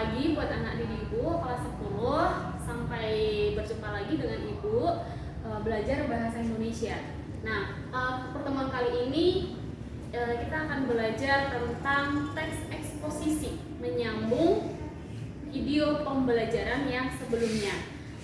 pagi buat anak didik Ibu kelas 10. Sampai berjumpa lagi dengan Ibu belajar bahasa Indonesia. Nah, pertemuan kali ini kita akan belajar tentang teks eksposisi, menyambung video pembelajaran yang sebelumnya.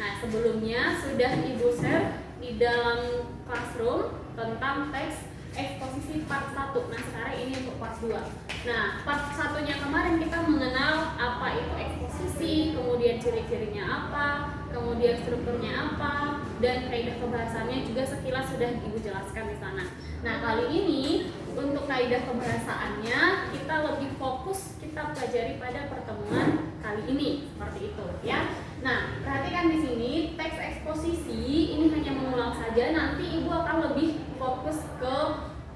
Nah, sebelumnya sudah Ibu share di dalam classroom tentang teks eksposisi part 1. Nah, sekarang ini untuk part 2. Nah, part 1-nya kemarin kita mengenal apa itu eksposisi, kemudian ciri-cirinya apa, kemudian strukturnya apa, dan kaidah kebahasaannya juga sekilas sudah Ibu jelaskan di sana. Nah, kali ini untuk kaidah kebahasaannya kita lebih fokus kita pelajari pada pertemuan kali ini, seperti itu ya. Nah, perhatikan di sini teks eksposisi ini hanya mengulang saja, nanti Ibu akan lebih fokus ke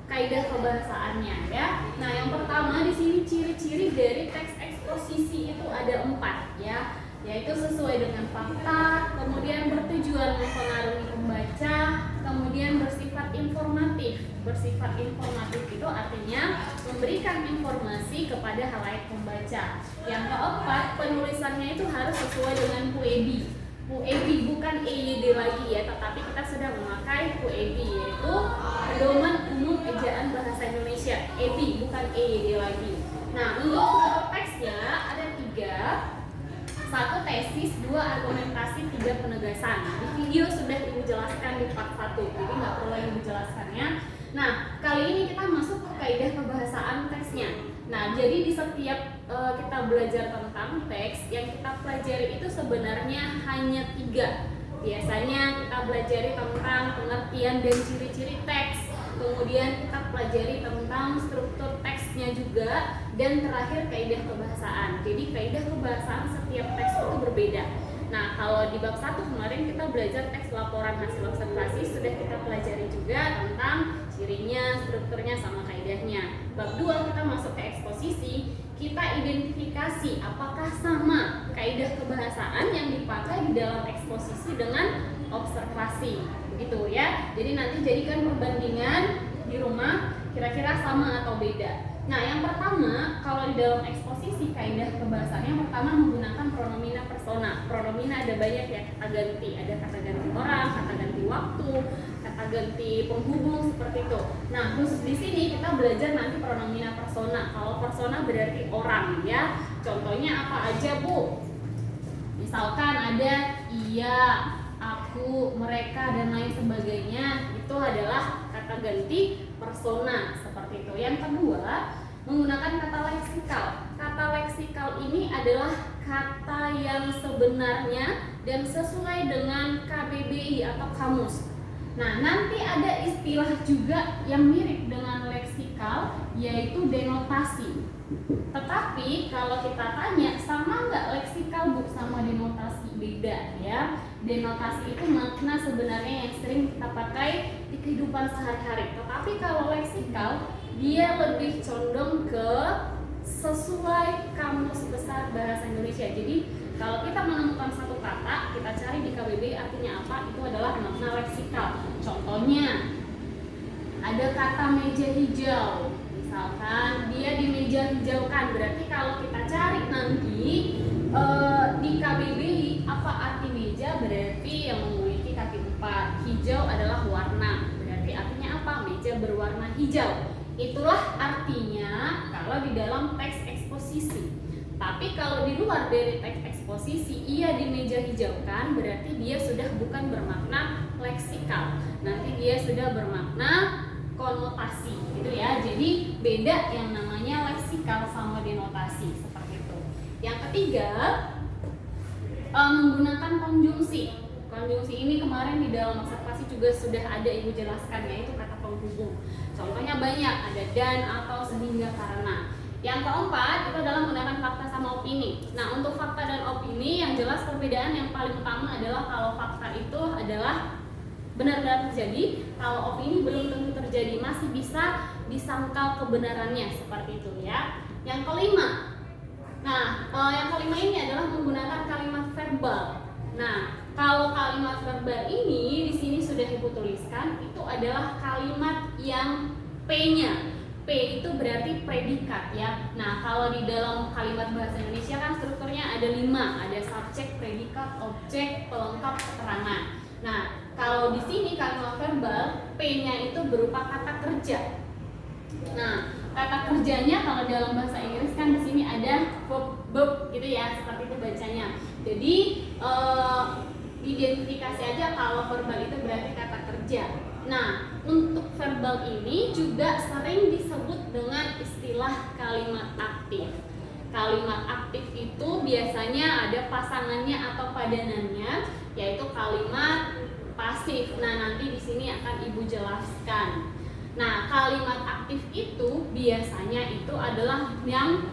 kaidah kebahasaannya ya. Nah, yang pertama di sini ciri-ciri dari teks eksposisi itu ada 4 ya, yaitu sesuai dengan fakta, kemudian bertujuan mempengaruhi pembaca, kemudian bersifat informatif. Bersifat informatif itu artinya memberikan informasi kepada halayak pembaca. Yang keempat, penulisannya itu harus sesuai dengan PUEBI. PUEBI bukan EYD lagi ya, tetapi kita sudah memakai PUEBI, yaitu Pedoman Umum Ejaan Bahasa Indonesia, EBI bukan EYD lagi. Nah, untuk struktur teksnya ada 3. 1 tesis, 2 argumentasi, 3 penegasan. Di video sudah Ibu jelaskan di part 1, jadi nggak perlu Ibu jelaskannya. Nah, kali ini kita masuk ke kaidah kebahasaan teksnya. Nah, jadi di setiap kita belajar tentang teks, yang kita pelajari itu sebenarnya hanya 3. Biasanya kita pelajari tentang pengertian dan ciri-ciri teks, kemudian kita pelajari tentang struktur teksnya juga, dan terakhir kaidah kebahasaan. Jadi kaidah kebahasaan setiap teks itu berbeda. Nah, kalau di bab 1 kemarin kita belajar teks laporan hasil observasi, sudah kita pelajari juga tentang cirinya, strukturnya, sama kaidahnya. Bab 2 kita masuk ke eksposisi, kita identifikasi apakah sama kaidah kebahasaan yang dipakai di dalam eksposisi dengan observasi. Begitu ya. Jadi nanti jadikan perbandingan di rumah, kira-kira sama atau beda. Nah, yang pertama, kalau di dalam eksposisi kaidah kebahasaan yang pertama menggunakan pronomina persona. Pronomina ada banyak ya, kata ganti. Ada kata ganti orang, kata ganti waktu, kata ganti penghubung, seperti itu. Nah, khusus di sini kita belajar nanti pronomina persona. Kalau persona berarti orang ya. Contohnya apa aja, Bu? Misalkan ada ia, aku, mereka, dan lain sebagainya. Itu adalah kata ganti persona, seperti itu. Yang kedua, menggunakan kata leksikal. Kata leksikal ini adalah kata yang sebenarnya dan sesuai dengan KBBI atau kamus. Nah, nanti ada istilah juga yang mirip dengan leksikal, yaitu denotasi. Tetapi kalau kita tanya, sama nggak leksikal, Bu, sama denotasi? Beda ya. Denotasi itu makna sebenarnya yang sering kita pakai di kehidupan sehari-hari. Tetapi kalau leksikal, dia lebih condong ke sesuai Kamus Besar Bahasa Indonesia. Jadi kalau kita menemukan satu kata, kita cari di KBBI artinya apa, itu adalah makna leksikal. Contohnya, ada kata meja hijau. Misalkan dia di meja hijaukan, berarti kalau kita cari nanti di KBBI apa arti meja, berarti yang memiliki kaki 4. Hijau adalah warna, berarti artinya apa? Meja berwarna hijau. Itulah artinya kalau di dalam teks eksposisi. Tapi kalau di luar dari teks eksposisi, ia di meja hijaukan, berarti dia sudah bukan bermakna leksikal. Nanti dia sudah bermakna konotasi, gitu ya. Jadi beda yang namanya leksikal sama denotasi, seperti itu. Yang ketiga, menggunakan konjungsi. Konjungsi ini kemarin di dalam observasi juga sudah ada Ibu jelaskan, yaitu kata penghubung. Contohnya banyak, ada dan, atau, sehingga, karena. Yang keempat, itu adalah menggunakan fakta sama opini. Nah, untuk fakta dan opini yang jelas perbedaan yang paling utama adalah kalau fakta itu adalah benar-benar terjadi, kalau opini belum tentu terjadi, masih bisa disangkal kebenarannya, seperti itu ya. Yang kelima, yang kelima ini adalah menggunakan kalimat verbal. Nah, kalau kalimat verbal ini di sini sudah Ibu tuliskan, itu adalah kalimat yang P-nya. P itu berarti predikat ya. Nah, kalau di dalam kalimat bahasa Indonesia kan strukturnya ada 5, ada subjek, predikat, objek, pelengkap, keterangan. Nah, kalau di sini kalimat verbal P-nya itu berupa kata kerja. Nah, kata kerjanya kalau dalam bahasa Inggris kan di sini ada verb gitu ya, seperti itu bacanya. Jadi identifikasi aja kalau verbal itu berarti kata kerja. Nah, untuk verbal ini juga sering disebut dengan istilah kalimat aktif. Kalimat aktif itu biasanya ada pasangannya atau padanannya, yaitu kalimat pasif. Nah, nanti di sini akan Ibu jelaskan. Nah, kalimat aktif itu biasanya itu adalah yang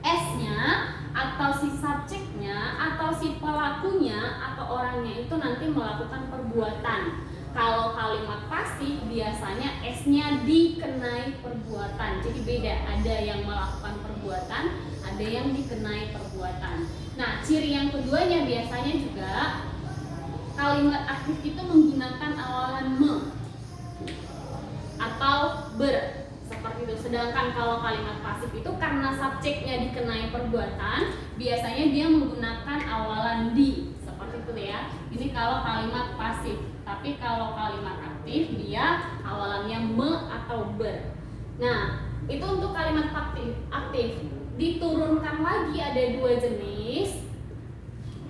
S-nya atau si subjeknya atau si pelakunya atau orangnya itu nanti melakukan perbuatan. Kalau kalimat pasif biasanya S-nya dikenai perbuatan. Jadi beda, ada yang melakukan perbuatan, ada yang dikenai perbuatan. Nah, ciri yang keduanya biasanya juga kalimat aktif itu menggunakan awalan me atau ber, seperti itu. Sedangkan kalau kalimat pasif itu karena subjeknya dikenai perbuatan, biasanya dia menggunakan awalan di, seperti itu ya. Ini kalau kalimat pasif. Tapi kalau kalimat aktif dia awalannya me atau ber. Nah, itu untuk kalimat aktif. Diturunkan lagi ada 2 jenis.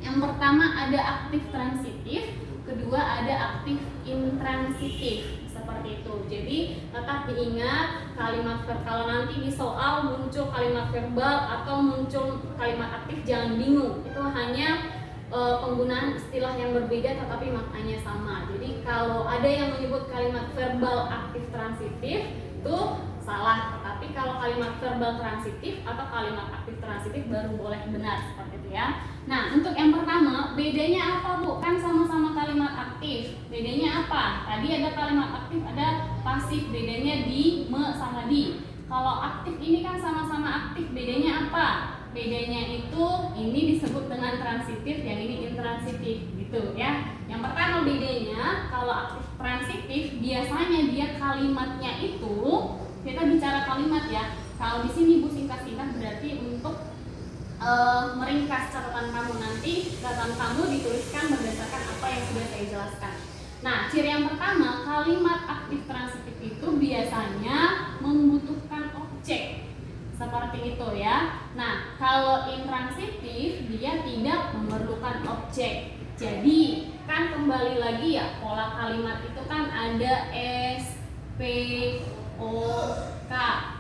Yang pertama ada aktif transitif, kedua ada aktif intransitif. Seperti itu. Jadi tetap diingat kalimat kalau nanti di soal muncul kalimat verbal atau muncul kalimat aktif, jangan bingung. Itu hanya penggunaan istilah yang berbeda tetapi maknanya sama. Jadi kalau ada yang menyebut kalimat verbal aktif transitif itu salah, tetapi kalau kalimat verbal transitif atau kalimat aktif transitif baru boleh benar, seperti itu ya. Nah, untuk yang pertama, bedanya apa Bu? Kan sama-sama kalimat aktif. Bedanya apa? Tadi ada kalimat aktif, ada pasif. Bedanya di, me, sama di. Kalau aktif ini kan sama-sama aktif, bedanya apa? Bedanya itu ini disebut dengan transitif, yang ini intransitif gitu ya. Yang pertama bedanya, kalau aktif transitif biasanya dia kalimatnya itu, kita bicara kalimat ya. Kalau di sini Bu singkat-singkat berarti untuk meringkas catatan kamu, nanti catatan kamu dituliskan berdasarkan apa yang sudah saya jelaskan. Nah, ciri yang pertama, kalimat aktif transitif itu biasanya membutuhkan objek. Seperti itu ya. Nah, kalau intransitif dia tidak memerlukan objek. Jadi, kan kembali lagi ya, pola kalimat itu kan ada S, P, O, K,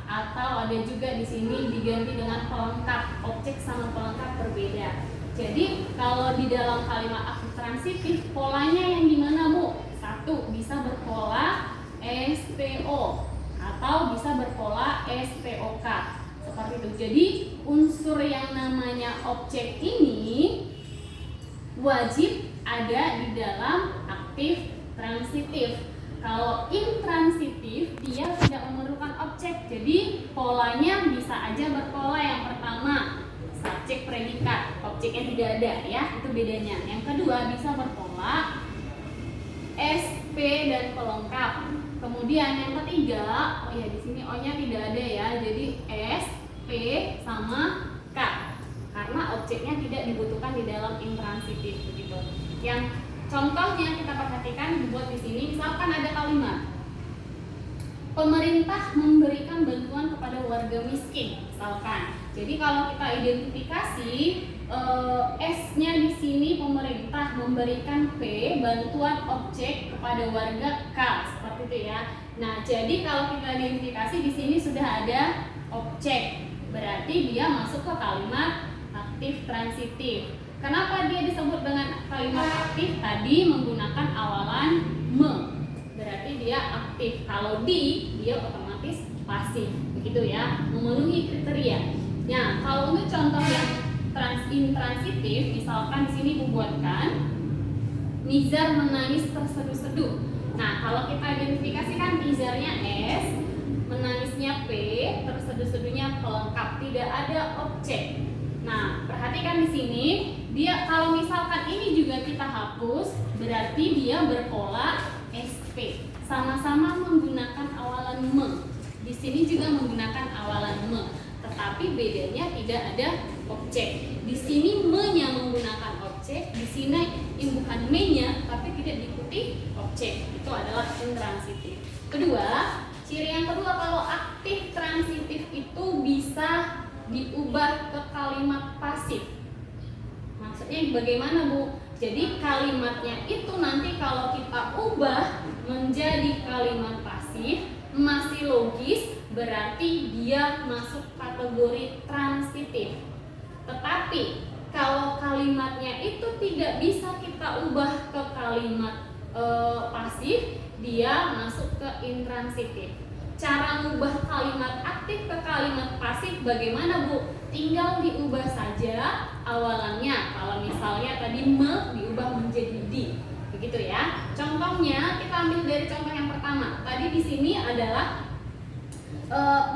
atau ada juga di sini diganti dengan pelengkap. Objek sama pelengkap berbeda. Jadi, kalau di dalam kalimat aktif transitif polanya yang gimana Bu? 1, bisa berpola SPO atau bisa berpola SPOK. Seperti itu. Jadi unsur yang namanya objek ini wajib ada di dalam aktif transitif. Kalau intransitif dia tidak memerlukan objek. Jadi polanya bisa aja berpola. Yang pertama subjek predikat, objeknya tidak ada ya, itu bedanya. Yang kedua bisa berpola SP dan pelengkap. Kemudian yang ketiga, oh ya di sini O-nya tidak ada ya. Jadi S, P sama K. Karena objeknya tidak dibutuhkan di dalam intransitif begitu. Yang contohnya kita perhatikan dibuat di sini, misalkan ada kalimat pemerintah memberikan bantuan kepada warga miskin, misalkan. Jadi kalau kita identifikasi S-nya di sini pemerintah memberikan P, bantuan objek kepada warga K, seperti itu ya. Nah, jadi kalau kita identifikasi di sini sudah ada objek, berarti dia masuk ke kalimat aktif transitif. Kenapa dia disebut dengan kalimat aktif? Tadi menggunakan awalan me, berarti dia aktif. Kalau di, dia otomatis pasif, begitu ya, memenuhi kriteria. Nah, kalau untuk contoh yang intransitif, misalkan di sini dibuatkan Nizar menangis terseduh-seduh. Nah, kalau kita identifikasikan Nizarnya S, menangisnya P, terseduh-seduhnya pelengkap, tidak ada objek. Nah, perhatikan di sini, dia kalau misalkan ini juga kita hapus, berarti dia berpola SP. Sama-sama menggunakan awalan me. Di sini juga menggunakan awalan me, tetapi bedanya tidak ada objek. Di sini me-nya menggunakan objek, di sini imbuhan me-nya tapi tidak diikuti objek. Itu adalah intransitif. Kedua, ciri yang kedua, kalau aktif transitif itu bisa diubah ke kalimat pasif. Maksudnya bagaimana, Bu? Jadi kalimatnya itu nanti kalau kita ubah menjadi kalimat pasif masih logis, berarti dia masuk kategori transitif. Tetapi kalau kalimatnya itu tidak bisa kita ubah ke kalimat pasif, dia masuk ke intransitif. Cara mengubah kalimat aktif ke kalimat pasif bagaimana, Bu? Tinggal diubah saja awalannya. Kalau misalnya tadi me diubah menjadi di, begitu ya. Contohnya kita ambil dari contoh yang pertama. Tadi di sini adalah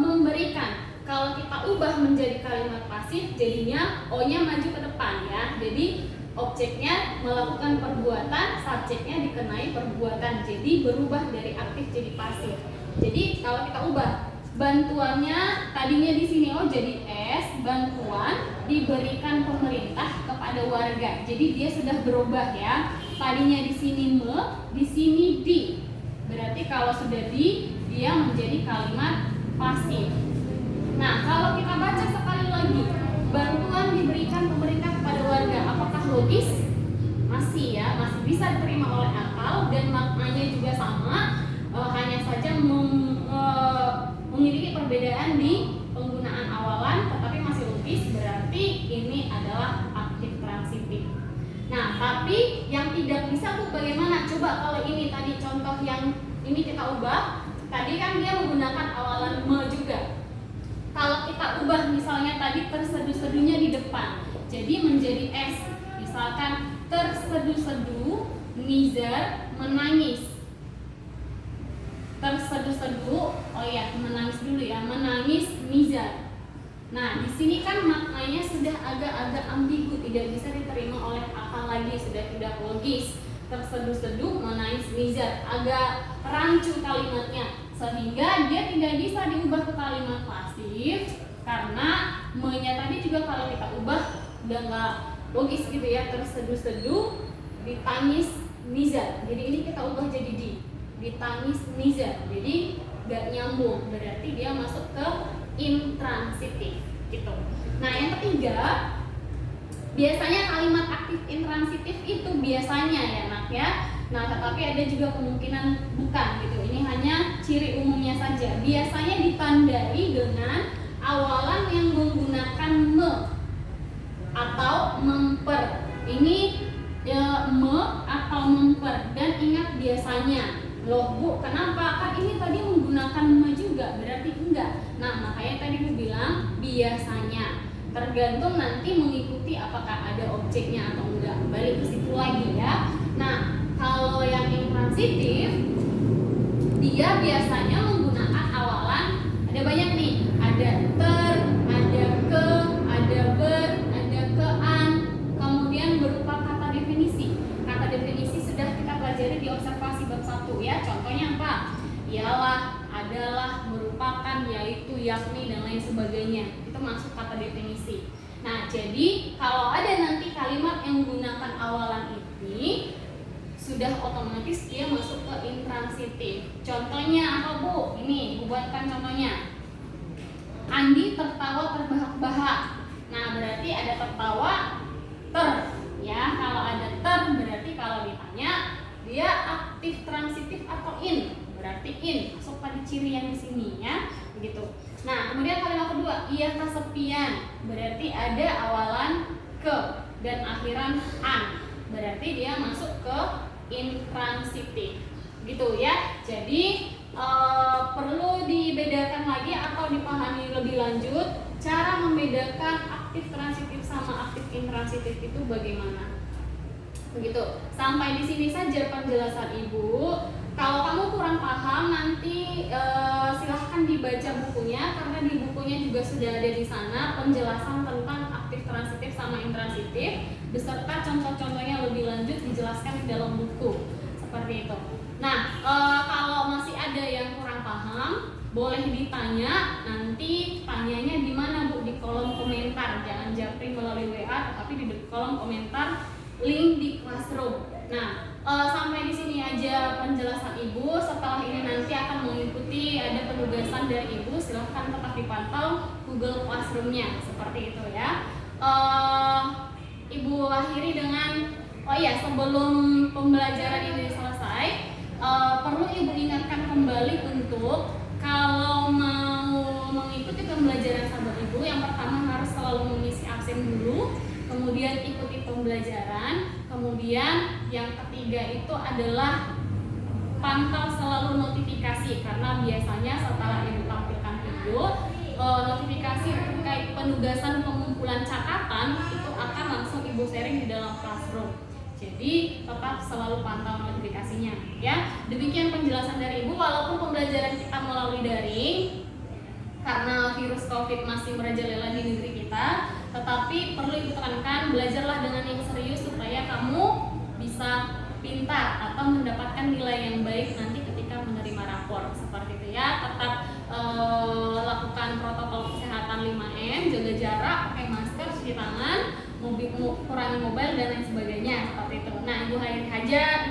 memberikan. Kalau kita ubah menjadi kalimat pasif, jadinya o-nya maju ke depan ya. Jadi objeknya melakukan perbuatan, subjeknya dikenai perbuatan. Jadi berubah dari aktif jadi pasif. Jadi kalau kita ubah bantuannya tadinya di sini O jadi S, bantuan diberikan pemerintah kepada warga. Jadi dia sudah berubah ya. Tadinya di sini me, di sini di. Berarti kalau sudah di, dia menjadi kalimat pasif. Nah, kalau kita baca sekali lagi, bantuan diberikan pemerintah kepada warga, apakah logis? Masih ya, masih bisa diterima oleh akal dan maknanya juga sama. Hanya saja memiliki perbedaan di penggunaan awalan, tetapi masih logis, berarti ini adalah aktif transitif. Nah, tapi yang tidak bisa tuh bagaimana? Coba kalau ini tadi contoh yang ini kita ubah, tadi kan dia menggunakan awalan me juga. Kalau kita ubah misalnya tadi terseduh-seduhnya di depan, jadi menjadi S. Misalkan terseduh-seduh, Nizar menangis. Terseduh-seduh, oh ya menangis dulu ya, menangis Nizar. Nah di sini kan maknanya sudah agak-agak ambigu, tidak bisa diterima oleh akal lagi, sudah tidak logis. Terseduh-seduh menangis Nizar, agak rancu kalimatnya, sehingga dia tidak bisa diubah ke kalimat pasif karena me-nya tadi juga kalau kita ubah udah nggak logis gitu ya. Terseduh-seduh ditangis Nizar, jadi ini kita ubah jadi ditangis Nizar, jadi nggak nyambung, berarti dia masuk ke intransitif gitu. Nah yang ketiga, biasanya kalimat aktif intransitif itu biasanya ya nak ya. Nah tetapi ada juga kemungkinan bukan gitu. Ini hanya ciri umumnya saja. Biasanya ditandai dengan awalan yang menggunakan me atau memper. Ini ya, me atau memper. Dan ingat biasanya. Loh Bu, kenapa? Kan ini tadi menggunakan me juga, berarti enggak. Nah makanya tadi Bu bilang biasanya. Tergantung nanti mengikuti apakah ada objeknya atau enggak. Balik ke situ lagi ya. Nah kalau yang intransitif, dia biasanya menggunakan awalan, ada banyak nih, ada ter, ada ke, ada ber, ada kean, kemudian berupa kata definisi. Kata definisi sudah kita pelajari di observasi bab 1 ya. Contohnya apa? Ialah, adalah, merupakan, yaitu, yakni, dan lain sebagainya. Itu masuk kata definisi. Nah jadi kalau ada nanti kalimat yang menggunakan awalan ini, sudah otomatis dia masuk ke intransitif. Contohnya apa Bu? Ini Bu buatkan contohnya. Andi tertawa terbahak-bahak. Nah berarti ada tertawa ter ya. Kalau ada ter berarti kalau ditanya dia aktif transitif atau in, berarti in, masuk pada ciri yang di sini ya, begitu. Nah kemudian kalimat kedua, ia kesepian, berarti ada awalan ke dan akhiran an, berarti dia masuk ke intransitif gitu ya. Jadi perlu dibedakan lagi atau dipahami lebih lanjut cara membedakan aktif transitif sama aktif intransitif itu bagaimana, begitu. Sampai di sini saja penjelasan Ibu. Kalau kamu kurang paham nanti silahkan dibaca bukunya, karena di bukunya juga sudah ada di sana penjelasan tentang aktif transitif sama intransitif beserta contoh-contohnya lebih lanjut dijelaskan di dalam buku seperti itu. Nah kalau masih ada yang kurang paham, boleh ditanya, nanti tanyanya di mana Bu? Di kolom komentar. Jangan japri melalui WA, tetapi di kolom komentar link di Classroom. Nah, sampai di sini aja penjelasan Ibu. Setelah ini nanti akan mengikuti ada penugasan dari Ibu. Silahkan tetap dipantau Google Classroom-nya seperti itu ya. Ibu akhiri dengan sebelum pembelajaran ini selesai, perlu Ibu ingatkan kembali untuk kalau mau mengikuti pembelajaran sahabat Ibu, yang pertama harus selalu mengisi absen dulu, kemudian ikuti pembelajaran, kemudian yang ketiga itu adalah pantau selalu notifikasi, karena biasanya setelah Ibu tampilkan video, notifikasi terkait penugasan pengumpulan catatan itu akan langsung Ibu sharing di dalam Classroom. Jadi tetap selalu pantau notifikasinya ya. Demikian penjelasan dari Ibu. Walaupun pembelajaran kita melalui daring karena virus COVID masih merajalela di negeri kita, tetapi perlu Ibu tekankan, belajarlah dengan yang serius supaya kamu bisa pintar atau mendapatkan nilai yang baik nanti ketika menerima rapor seperti itu ya. Tetap lakukan protokol kesehatan 5M, jaga jarak, pakai masker, cuci tangan, kurangi mobile dan lain sebagainya seperti itu. Nah, Ibu akhiri aja